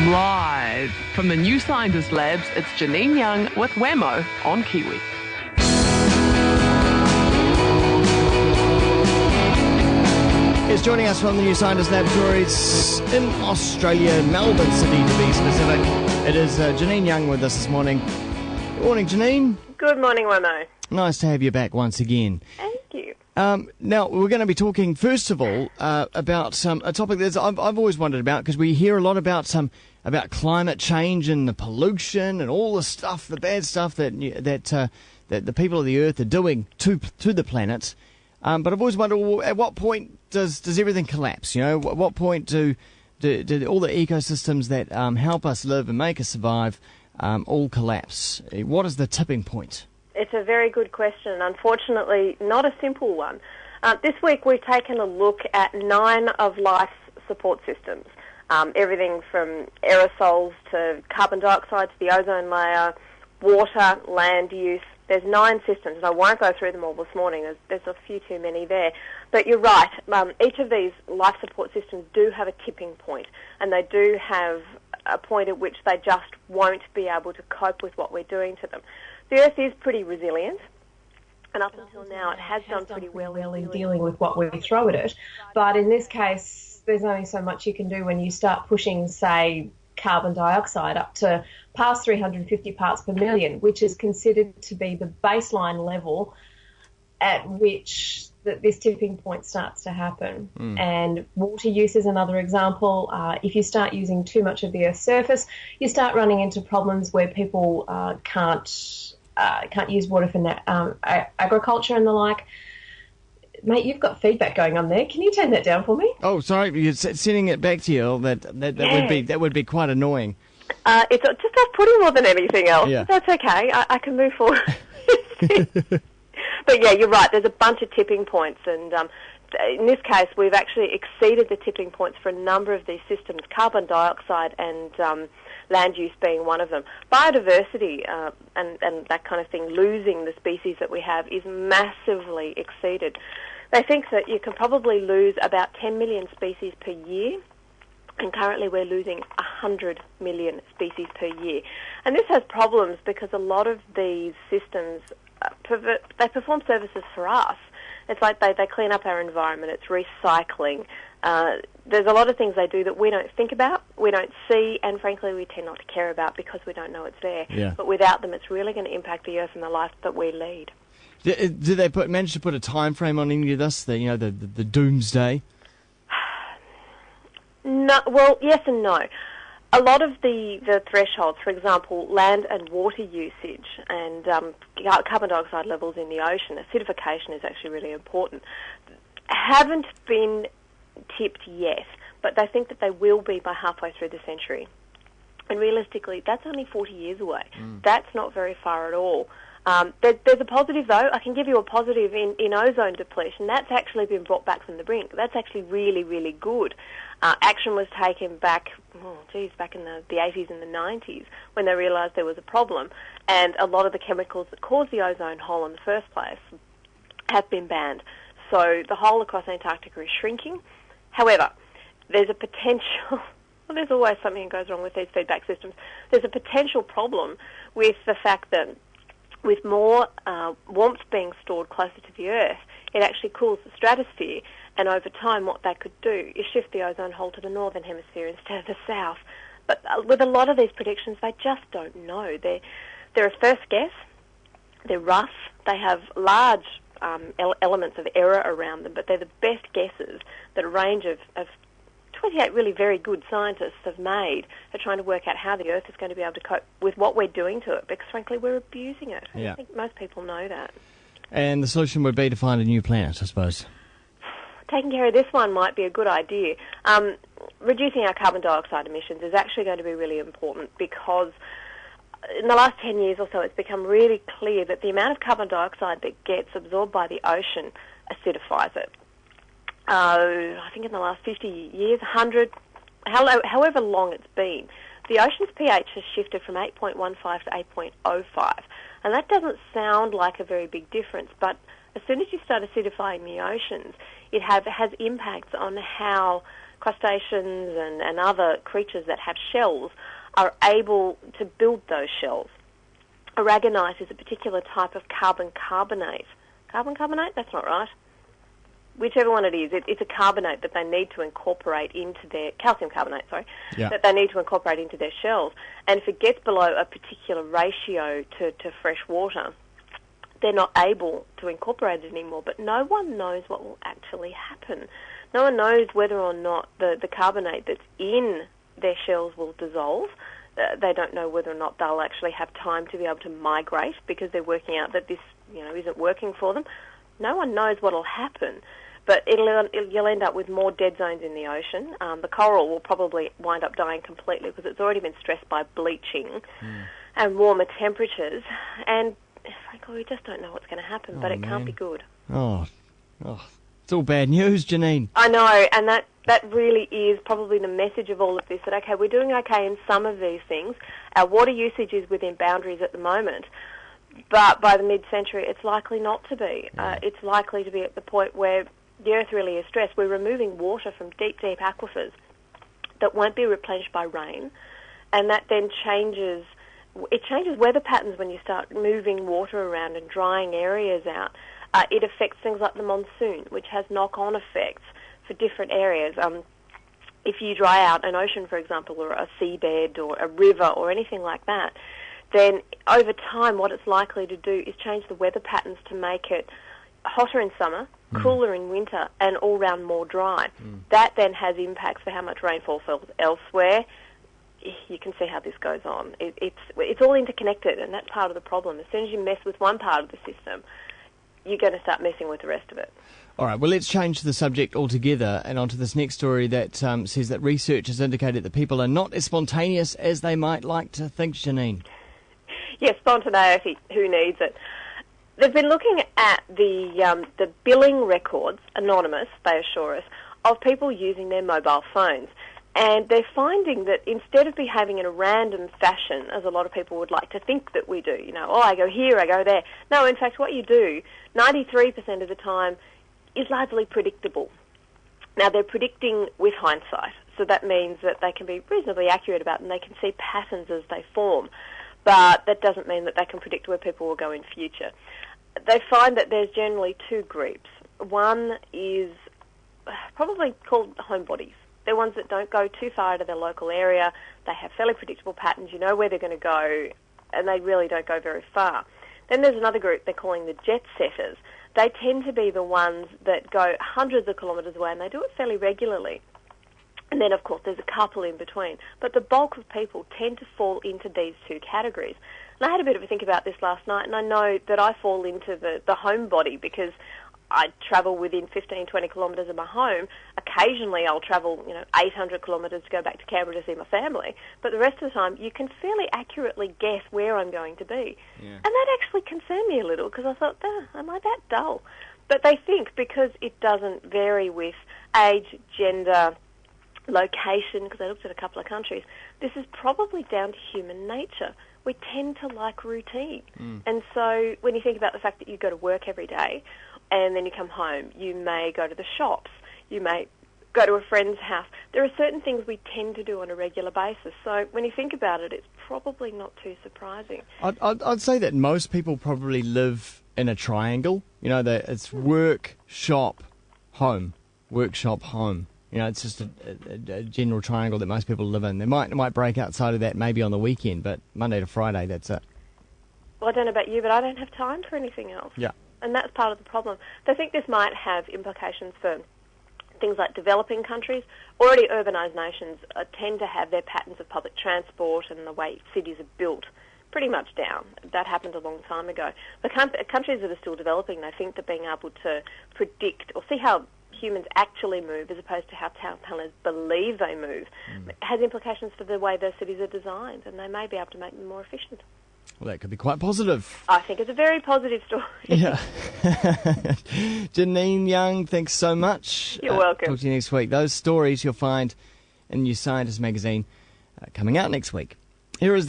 Live from the New Scientist Labs, it's Janine Young with Wammo on Kiwi. Is joining us from the New Scientist Laboratories in Australia, Melbourne City to be specific. It is Janine Young with us this morning. Good morning, Janine. Good morning, Wammo. Nice to have you back once again. Thank you. Now, we're going to be talking, first of all, about a topic that I've always wondered about, because we hear a lot about climate change and the pollution and all the stuff, the bad stuff that the people of the Earth are doing to the planet. But I've always wondered, well, at what point does everything collapse? You know, at what point do all the ecosystems that help us live and make us survive all collapse? What is the tipping point? It's a very good question. Unfortunately, not a simple one. This week we've taken a look at 9 of life's support systems. Everything from aerosols to carbon dioxide to the ozone layer, water, land use. There's 9 systems, and I won't go through them all this morning. There's a few too many there. But you're right. Each of these life support systems do have a tipping point, and they do have a point at which they just won't be able to cope with what we're doing to them. The Earth is pretty resilient, and up until now it has done pretty well in dealing with what we throw at it. But in this case, there's only so much you can do when you start pushing, say, carbon dioxide up to past 350 parts per million, which is considered to be the baseline level at which this tipping point starts to happen. And water use is another example. If you start using too much of the Earth's surface, you start running into problems where people can't use water for agriculture and the like. Mate, you've got feedback going on there. Can you turn that down for me? Oh, sorry, you're sending it back to you. That would be quite annoying. It's just off-putting more than anything else. Yeah. That's okay. I can move forward. But yeah, you're right. There's a bunch of tipping points, and in this case, we've actually exceeded the tipping points for a number of these systems, carbon dioxide and land use being one of them. Biodiversity and that kind of thing, losing the species that we have, is massively exceeded. They think that you can probably lose about 10 million species per year, and currently we're losing 100 million species per year. And this has problems because a lot of these systems, they perform services for us. It's like they clean up our environment, it's recycling. There's a lot of things they do that we don't think about, we don't see, and frankly we tend not to care about because we don't know it's there. Yeah. But without them, it's really going to impact the Earth and the life that we lead. Did they manage to put a time frame on any of this? The doomsday? No, well, yes and no. A lot of the thresholds, for example, land and water usage and carbon dioxide levels in the ocean, acidification is actually really important, haven't been tipped yet, but they think that they will be by halfway through the century. And realistically, that's only 40 years away. That's not very far at all. There's a positive, though. I can give you a positive in ozone depletion. That's actually been brought back from the brink. That's actually really, really good. Action was taken back in the 80s and the 90s when they realised there was a problem, and a lot of the chemicals that cause the ozone hole in the first place have been banned. So the hole across Antarctica is shrinking. However, there's a potential... Well, there's always something that goes wrong with these feedback systems. There's a potential problem with the fact that with more warmth being stored closer to the Earth, it actually cools the stratosphere, and over time what that could do is shift the ozone hole to the northern hemisphere instead of the south. But with a lot of these predictions, they just don't know. They're a first guess, they're rough, they have large elements of error around them, but they're the best guesses that a range of 28 really very good scientists have made are trying to work out how the Earth is going to be able to cope with what we're doing to it, because frankly we're abusing it. Yeah. I think most people know that. And the solution would be to find a new planet, I suppose. Taking care of this one might be a good idea. Reducing our carbon dioxide emissions is actually going to be really important, because in the last 10 years or so it's become really clear that the amount of carbon dioxide that gets absorbed by the ocean acidifies it. I think in the last 50 years, 100, however long it's been, the ocean's pH has shifted from 8.15 to 8.05. And that doesn't sound like a very big difference, but as soon as you start acidifying the oceans, it has impacts on how crustaceans and other creatures that have shells are able to build those shells. Aragonite is a particular type of carbon carbonate. Carbon carbonate? That's not right. Whichever one it is, it's a carbonate that they need to incorporate into their... calcium carbonate, sorry. Yeah. That they need to incorporate into their shells. And if it gets below a particular ratio to fresh water, they're not able to incorporate it anymore. But no one knows what will actually happen. No one knows whether or not the carbonate that's in their shells will dissolve. They don't know whether or not they'll actually have time to be able to migrate because they're working out that this, isn't working for them. No one knows what will happen, but you'll end up with more dead zones in the ocean. The coral will probably wind up dying completely because it's already been stressed by bleaching and warmer temperatures. And frankly, we just don't know what's going to happen, but it can't be good. Oh, it's all bad news, Janine. I know, and that really is probably the message of all of this, that, okay, we're doing okay in some of these things. Our water usage is within boundaries at the moment, but by the mid-century, it's likely not to be. It's likely to be at the point where the Earth really is stressed. We're removing water from deep, deep aquifers that won't be replenished by rain, and that then changes weather patterns when you start moving water around and drying areas out. It affects things like the monsoon, which has knock-on effects for different areas. If you dry out an ocean, for example, or a seabed or a river or anything like that, then over time what it's likely to do is change the weather patterns to make it hotter in summer, cooler in winter, and all round more dry. That then has impacts for how much rainfall falls elsewhere. You can see how this goes on. It's all interconnected, and that's part of the problem. As soon as you mess with one part of the system, you're going to start messing with the rest of it. All right, well, let's change the subject altogether and onto this next story that says that research has indicated that people are not as spontaneous as they might like to think, Janine. Yes, spontaneity, who needs it? They've been looking at the billing records, anonymous, they assure us, of people using their mobile phones. And they're finding that instead of behaving in a random fashion, as a lot of people would like to think that we do, I go here, I go there. No, in fact, what you do, 93% of the time, is largely predictable. Now, they're predicting with hindsight, so that means that they can be reasonably accurate about it and they can see patterns as they form. But that doesn't mean that they can predict where people will go in future. They find that there's generally two groups. One is probably called homebodies. They're ones that don't go too far out of their local area. They have fairly predictable patterns. You know where they're going to go, and they really don't go very far. Then there's another group they're calling the jet setters. They tend to be the ones that go hundreds of kilometres away, and they do it fairly regularly. And then, of course, there's a couple in between. But the bulk of people tend to fall into these two categories. And I had a bit of a think about this last night, and I know that I fall into the homebody because I travel within 15, 20 kilometres of my home. Occasionally I'll travel, 800 kilometres to go back to Canberra to see my family. But the rest of the time, you can fairly accurately guess where I'm going to be. Yeah. And that actually concerned me a little because I thought, am I that dull? But they think because it doesn't vary with age, gender, location, because I looked at a couple of countries, this is probably down to human nature. We tend to like routine. And so when you think about the fact that you go to work every day and then you come home, you may go to the shops, you may go to a friend's house. There are certain things we tend to do on a regular basis. So when you think about it, it's probably not too surprising. I'd say that most people probably live in a triangle. That it's work, shop, home. Work, shop, home. It's just a general triangle that most people live in. They might break outside of that maybe on the weekend, but Monday to Friday, that's it. Well, I don't know about you, but I don't have time for anything else. Yeah. And that's part of the problem. They think this might have implications for things like developing countries. Already urbanised nations tend to have their patterns of public transport and the way cities are built pretty much down. That happened a long time ago. The countries that are still developing, they think that being able to predict or see how humans actually move as opposed to how town planners believe they move has implications for the way those cities are designed, and they may be able to make them more efficient. Well, that could be quite positive. I think it's a very positive story. Yeah. Janine Young, thanks so much. You're welcome. Talk to you next week. Those stories you'll find in New Scientist magazine coming out next week. Here is